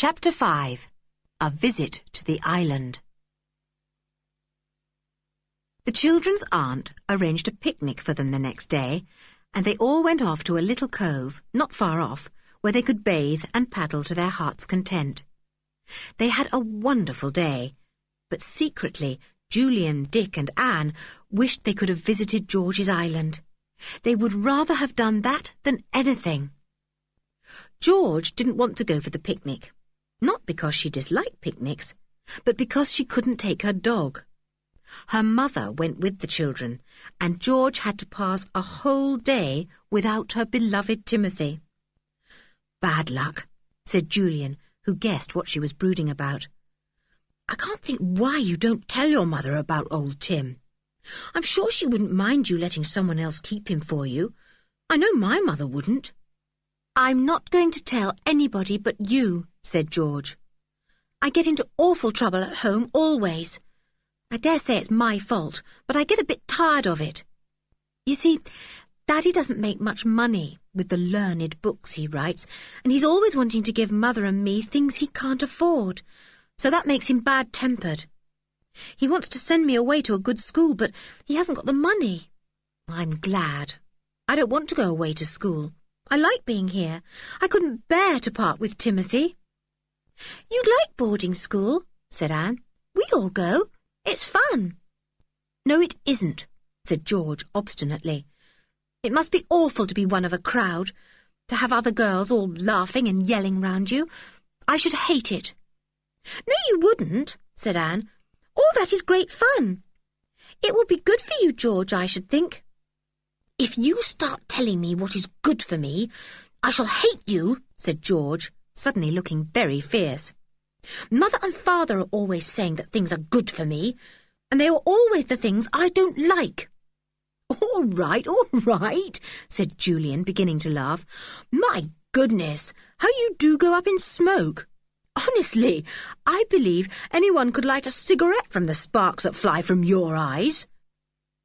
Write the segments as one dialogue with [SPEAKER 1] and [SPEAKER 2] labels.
[SPEAKER 1] Chapter 5. A Visit to the Island. The children's aunt arranged a picnic for them the next day, and they all went off to a little cove, not far off, where they could bathe and paddle to their heart's content. They had a wonderful day, but secretly Julian, Dick and Anne wished they could have visited George's Island. They would rather have done that than anything. George didn't want to go for the picnic, not because she disliked picnics, but because she couldn't take her dog. Her mother went with the children, and George had to pass a whole day without her beloved Timothy. "Bad luck," said Julian, who guessed what she was brooding about. "I can't think why you don't tell your mother about old Tim. I'm sure she wouldn't mind you letting someone else keep him for you. I know my mother wouldn't." "I'm not going to tell anybody but you," said George. "I get into awful trouble at home always. I dare say it's my fault, but I get a bit tired of it. You see, Daddy doesn't make much money with the learned books he writes, and he's always wanting to give Mother and me things he can't afford, so that makes him bad-tempered. He wants to send me away to a good school, but he hasn't got the money. I'm glad. I don't want to go away to school. I like being here. I couldn't bear to part with Timothy." "You'd like boarding school," said Anne. "We all go. It's fun." "No, it isn't," said George obstinately. "It must be awful to be one of a crowd, to have other girls all laughing and yelling round you. I should hate it." "No, you wouldn't," said Anne. "All that is great fun. It would be good for you, George, I should think." "If you start telling me what is good for me, I shall hate you," said George, suddenly looking very fierce. "Mother and Father are always saying that things are good for me, and they are always the things I don't like." All right," said Julian, beginning to laugh. "My goodness, how you do go up in smoke. Honestly, I believe anyone could light a cigarette from the sparks that fly from your eyes."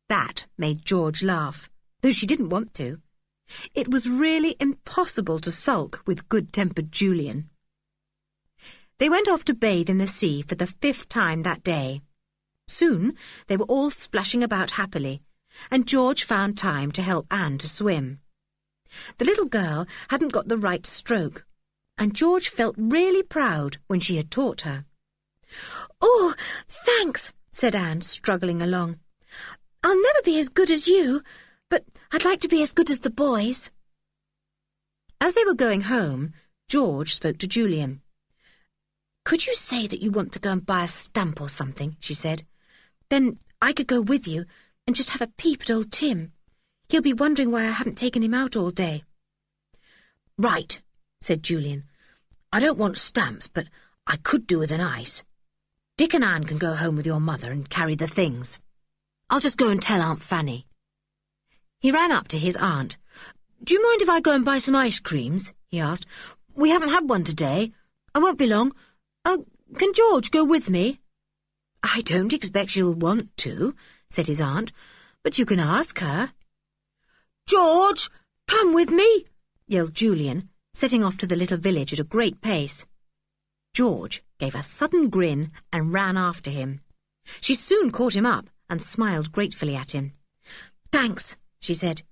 [SPEAKER 1] That made George laugh, though she didn't want to. It was really impossible to sulk with good-tempered Julian. They went off to bathe in the sea for the 5th time that day. Soon they were all splashing about happily, and George found time to help Anne to swim. The little girl hadn't got the right stroke, and George felt really proud when she had taught her. "Oh, thanks," said Anne, struggling along. "I'll never be as good as you, but I'd like to be as good as the boys." As they were going home, George spoke to Julian. "Could you say that you want to go and buy a stamp or something?" she said. "Then I could go with you and just have a peep at old Tim. He'll be wondering why I haven't taken him out all day." "Right," said Julian. "I don't want stamps, but I could do with an ice. Dick and Anne can go home with your mother and carry the things. I'll just go and tell Aunt Fanny." He ran up to his aunt. "Do you mind if I go and buy some ice creams?" he asked. "We haven't had one today. I won't be long. Can George go with me?" "I don't expect she'll want to," said his aunt, "but you can ask her." "George, come with me!" yelled Julian, setting off to the little village at a great pace. George gave a sudden grin and ran after him. She soon caught him up and smiled gratefully at him. "Thanks," she said.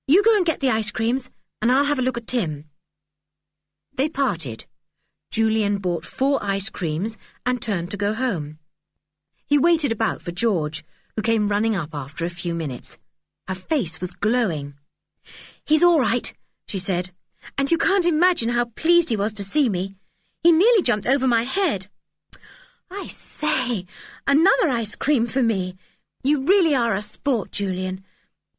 [SPEAKER 1] "You go and get the ice creams, and I'll have a look at Tim." They parted. Julian bought 4 ice creams and turned to go home. He waited about for George, who came running up after a few minutes. Her face was glowing. "He's all right," she said, "and you can't imagine how pleased he was to see me. He nearly jumped over my head. I say, another ice cream for me. You really are a sport, Julian.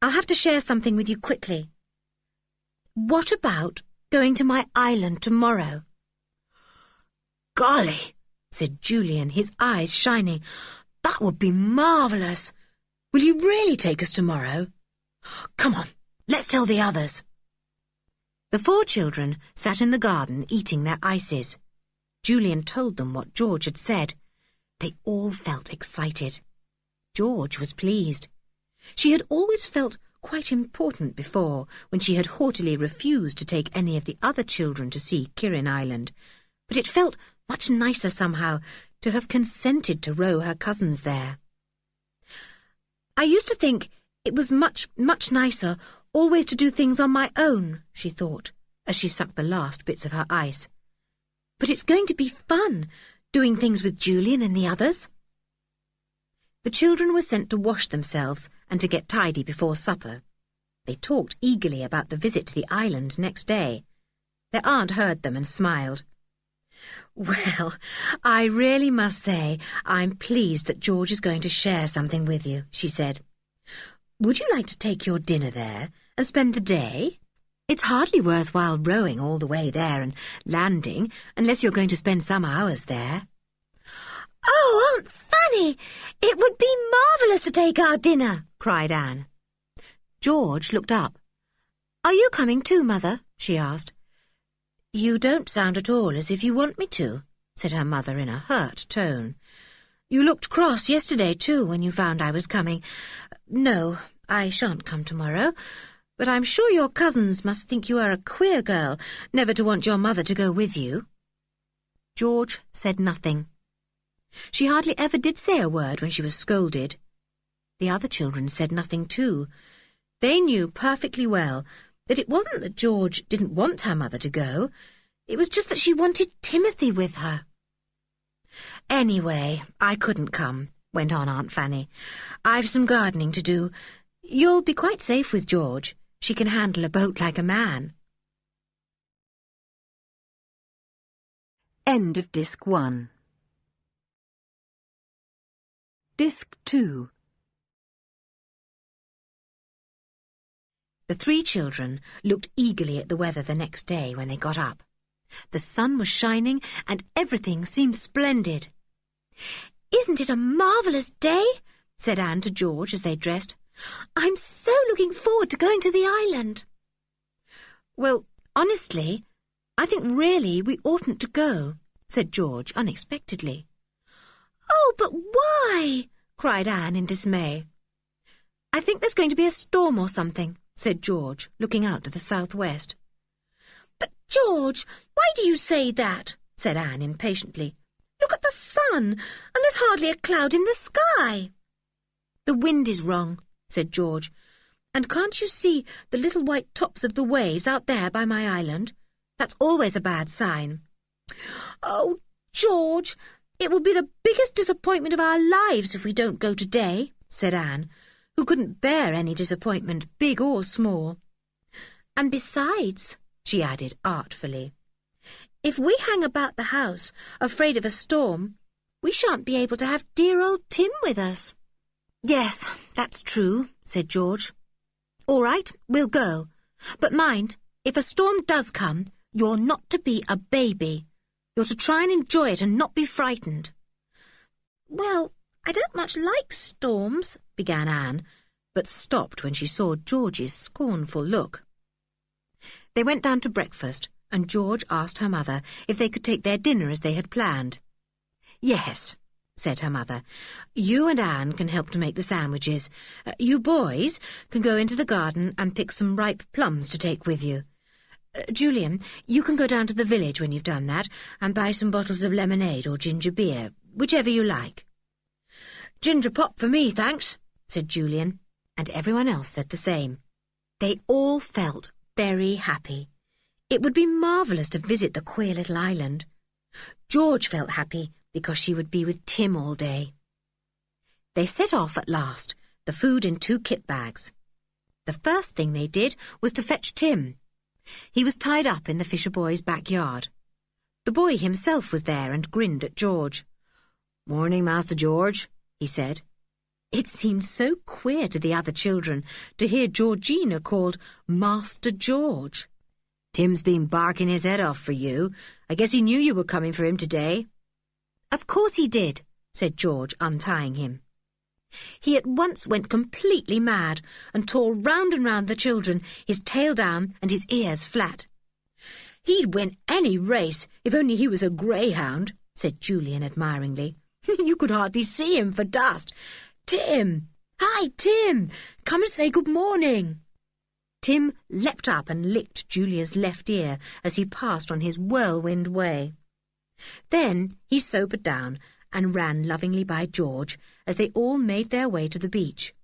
[SPEAKER 1] I'll have to share something with you quickly." "What about going to my island tomorrow?" "Golly," said Julian, his eyes shining. "That would be marvellous. Will you really take us tomorrow? Come on, let's tell the others." The 4 children sat in the garden eating their ices. Julian told them what George had said. They all felt excited. George was pleased. She had always felt quite important before, when she had haughtily refused to take any of the other children to see Kirin Island, but it felt much nicer somehow to have consented to row her cousins there. I used to think it was much nicer always to do things on my own, she thought, as she sucked the last bits of her ice. But it's going to be fun, doing things with Julian and the others. The children were sent to wash themselves and to get tidy before supper. They talked eagerly about the visit to the island next day. Their aunt heard them and smiled. "Well, I really must say I'm pleased that George is going to share something with you," she said. "Would you like to take your dinner there and spend the day? It's hardly worthwhile rowing all the way there and landing unless you're going to spend some hours there." "Oh, Aunt Fanny, it would be marvellous to take our dinner," cried Anne. George looked up. "Are you coming too, Mother?" she asked. "You don't sound at all as if you want me to," said her mother in a hurt tone. "You looked cross yesterday too when you found I was coming. No, I shan't come tomorrow, but I'm sure your cousins must think you are a queer girl never to want your mother to go with you." George said nothing. She hardly ever did say a word when she was scolded. The other children said nothing too. They knew perfectly well that it wasn't that George didn't want her mother to go. It was just that she wanted Timothy with her. "Anyway, I couldn't come," went on Aunt Fanny. "I've some gardening to do. You'll be quite safe with George. She can handle a boat like a man." End of Disc 1. Disc 2. The three children looked eagerly at the weather the next day when they got up. The sun was shining and everything seemed splendid. "Isn't it a marvellous day?" said Anne to George as they dressed. "I'm so looking forward to going to the island." "Well, honestly, I think really we oughtn't to go," said George unexpectedly. "Oh, but why?" cried Anne in dismay. "I think there's going to be a storm or something," said George, looking out to the southwest. "But, George, why do you say that?" said Anne impatiently. "Look at the sun, and there's hardly a cloud in the sky." "The wind is wrong," said George. "And can't you see the little white tops of the waves out there by my island? That's always a bad sign." "Oh, George, it will be the biggest disappointment of our lives if we don't go today," said Anne, who couldn't bear any disappointment, big or small. "And besides," she added artfully, "if we hang about the house, afraid of a storm, we shan't be able to have dear old Tim with us." "Yes, that's true," said George. "All right, we'll go. But mind, if a storm does come, you're not to be a baby. You're to try and enjoy it and not be frightened." "Well, I don't much like storms," began Anne, but stopped when she saw George's scornful look. They went down to breakfast, and George asked her mother if they could take their dinner as they had planned. "Yes," said her mother. "You and Anne can help to make the sandwiches. You boys can go into the garden and pick some ripe plums to take with you. Julian, you can go down to the village when you've done that and buy some bottles of lemonade or ginger beer, whichever you like." "Ginger pop for me, thanks," said Julian, and everyone else said the same. They all felt very happy. It would be marvellous to visit the queer little island. George felt happy because she would be with Tim all day. They set off at last, the food in 2 kit bags. The first thing they did was to fetch Tim. He was tied up in the Fisher boys' backyard. The boy himself was there and grinned at George. "Morning, Master George," he said. It seemed so queer to the other children to hear Georgina called Master George. "Tim's been barking his head off for you. I guess he knew you were coming for him today." "Of course he did," said George, untying him. He at once went completely mad and tore round and round the children, his tail down and his ears flat. "He'd win any race if only he was a greyhound," said Julian admiringly. "You could hardly see him for dust. Tim! Hi, Tim! Come and say good morning." Tim leapt up and licked Julian's left ear as he passed on his whirlwind way. Then he sobered down and ran lovingly by George as they all made their way to the beach.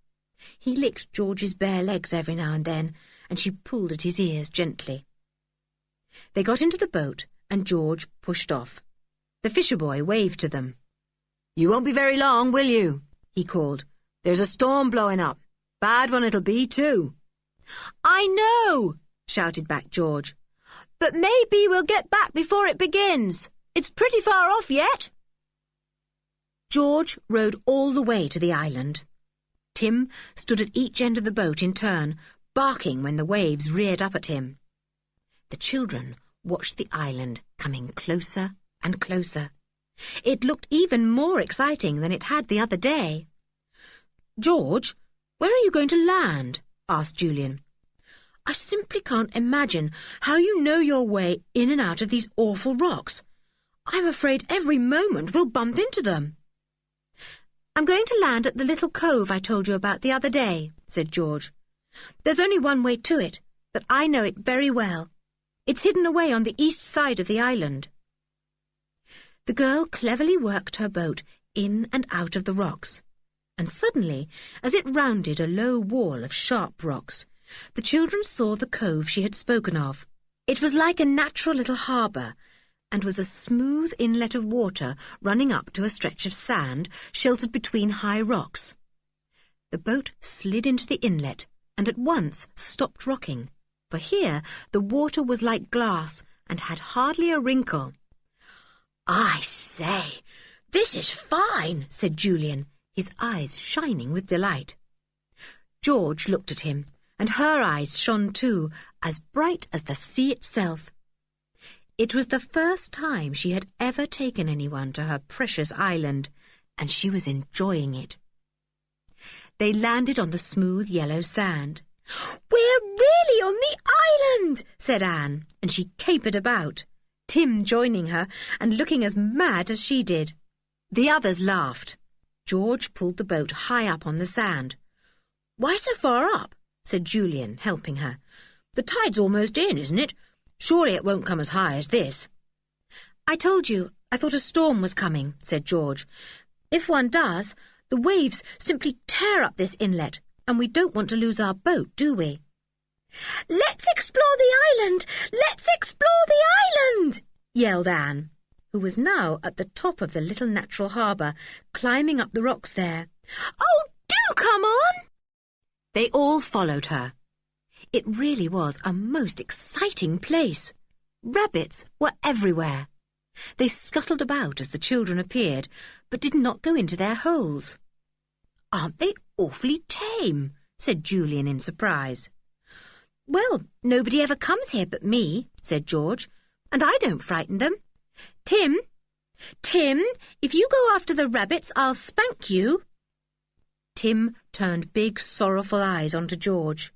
[SPEAKER 1] He licked George's bare legs every now and then, and she pulled at his ears gently. They got into the boat, and George pushed off. The fisher boy waved to them. "You won't be very long, will you?" he called. "There's a storm blowing up. Bad one it'll be, too." "I know," shouted back George. "But maybe we'll get back before it begins. It's pretty far off yet." George rowed all the way to the island. Tim stood at each end of the boat in turn, barking when the waves reared up at him. The children watched the island coming closer and closer. It looked even more exciting than it had the other day. "George, where are you going to land?" asked Julian. "I simply can't imagine how you know your way in and out of these awful rocks. I'm afraid every moment we'll bump into them." "I'm going to land at the little cove I told you about the other day," said George. "There's only one way to it, but I know it very well. It's hidden away on the east side of the island." The girl cleverly worked her boat in and out of the rocks, and suddenly, as it rounded a low wall of sharp rocks, the children saw the cove she had spoken of. It was like a natural little harbour, and was a smooth inlet of water running up to a stretch of sand sheltered between high rocks. The boat slid into the inlet and at once stopped rocking, for here the water was like glass and had hardly a wrinkle. "I say, this is fine," said Julian, his eyes shining with delight. George looked at him, and her eyes shone too, as bright as the sea itself. It was the first time she had ever taken anyone to her precious island, and she was enjoying it. They landed on the smooth yellow sand. "We're really on the island," said Anne, and she capered about, Tim joining her and looking as mad as she did. The others laughed. George pulled the boat high up on the sand. "Why so far up?" said Julian, helping her. "The tide's almost in, isn't it? Surely it won't come as high as this." "I told you I thought a storm was coming," said George. "If one does, the waves simply tear up this inlet, and we don't want to lose our boat, do we?" "Let's explore the island! Let's explore the island!" yelled Anne, who was now at the top of the little natural harbour, climbing up the rocks there. "Oh, do come on!" They all followed her. It really was a most exciting place. Rabbits were everywhere. They scuttled about as the children appeared, but did not go into their holes. "Aren't they awfully tame?" said Julian in surprise. "Well, nobody ever comes here but me," said George, "and I don't frighten them. Tim, if you go after the rabbits, I'll spank you." Tim turned big, sorrowful eyes onto George.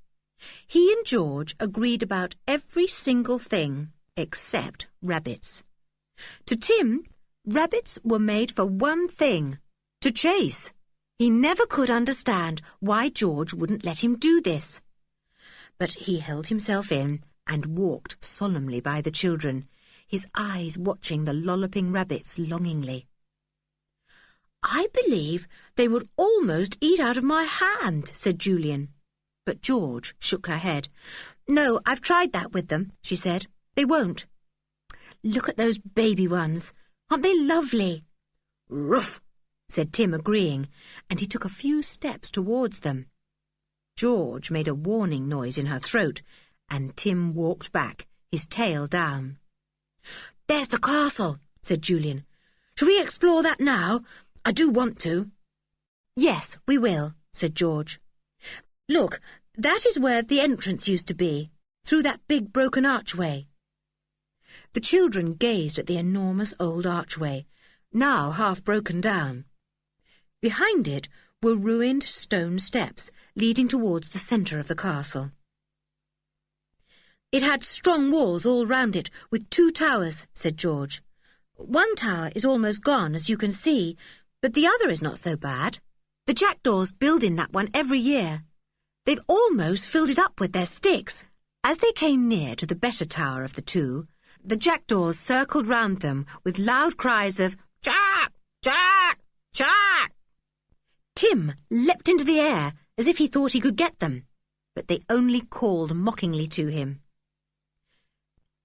[SPEAKER 1] He and George agreed about every single thing except rabbits. To Tim, rabbits were made for one thing, to chase. He never could understand why George wouldn't let him do this. But he held himself in and walked solemnly by the children, his eyes watching the lolloping rabbits longingly. "I believe they would almost eat out of my hand," said Julian. But George shook her head. "No, I've tried that with them," she said. "They won't. Look at those baby ones. Aren't they lovely?" "Ruff," said Tim, agreeing, and he took a few steps towards them. George made a warning noise in her throat, and Tim walked back, his tail down. "There's the castle," said Julian. "Shall we explore that now? I do want to." "Yes, we will," said George. "Look, that is where the entrance used to be, through that big broken archway." The children gazed at the enormous old archway, now half broken down. Behind it were ruined stone steps leading towards the centre of the castle. "It had strong walls all round it, with 2 towers, said George. "One tower is almost gone, as you can see, but the other is not so bad. The jackdaws build in that one every year. They've almost filled it up with their sticks." As they came near to the better tower of the two, The jackdaws circled round them with loud cries of "Jack! Jack! Jack!" Tim leapt into the air as if he thought he could get them, but they only called mockingly to him.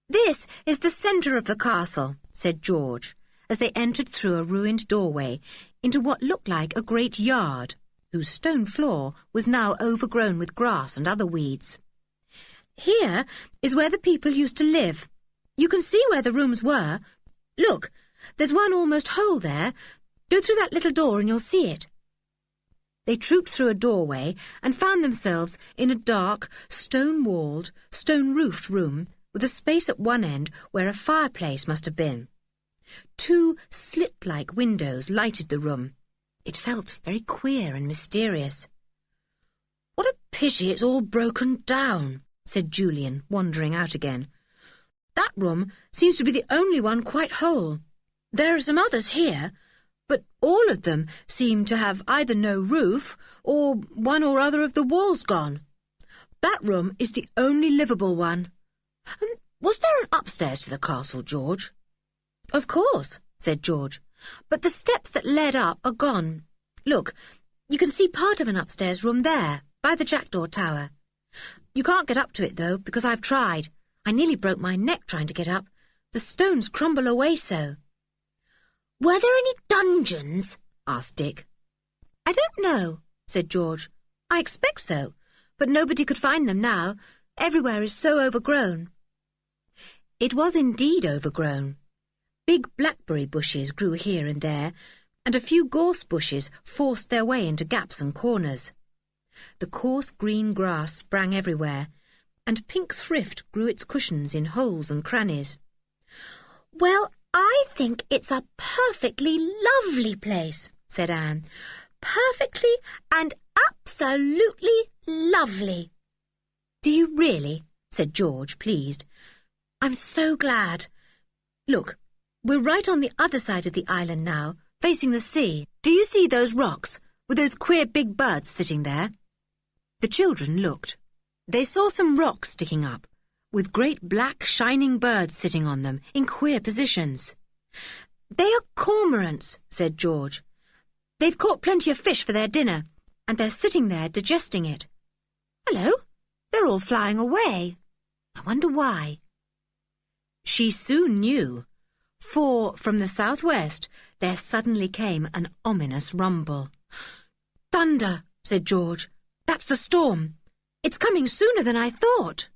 [SPEAKER 1] "This is the centre of the castle," said George, as they entered through a ruined doorway into what looked like a great yard, whose stone floor was now overgrown with grass and other weeds. "Here is where the people used to live. You can see where the rooms were. Look, there's one almost whole there. Go through that little door and you'll see it." They trooped through a doorway and found themselves in a dark, stone-walled, stone-roofed room with a space at one end where a fireplace must have been. 2 slit-like windows lighted the room. It felt very queer and mysterious. "What a pity it's all broken down," said Julian, wandering out again. "That room seems to be the only one quite whole. There are some others here, but all of them seem to have either no roof or one or other of the walls gone. That room is the only livable one. Was there an upstairs to the castle, George?" "Of course," said George, "but the steps that led up are gone. Look, you can see part of an upstairs room there, by the jackdaw tower. You can't get up to it, though, because I've tried. I nearly broke my neck trying to get up. The stones crumble away so." "Were there any dungeons?" asked Dick. "I don't know," said George. "I expect so, but nobody could find them now. Everywhere is so overgrown." It was indeed overgrown. Big blackberry bushes grew here and there, and a few gorse bushes forced their way into gaps and corners. The coarse green grass sprang everywhere, and pink thrift grew its cushions in holes and crannies. "Well, I think it's a perfectly lovely place," said Anne. "Perfectly and absolutely lovely." "Do you really?" said George, pleased. "I'm so glad. Look, we're right on the other side of the island now, facing the sea. Do you see those rocks with those queer big birds sitting there?" The children looked. They saw some rocks sticking up, with great black shining birds sitting on them in queer positions. "They are cormorants," said George. "They've caught plenty of fish for their dinner, and they're sitting there digesting it. Hello, they're all flying away. I wonder why." She soon knew, for from the southwest there suddenly came an ominous rumble. "Thunder," said George. "That's the storm. It's coming sooner than I thought."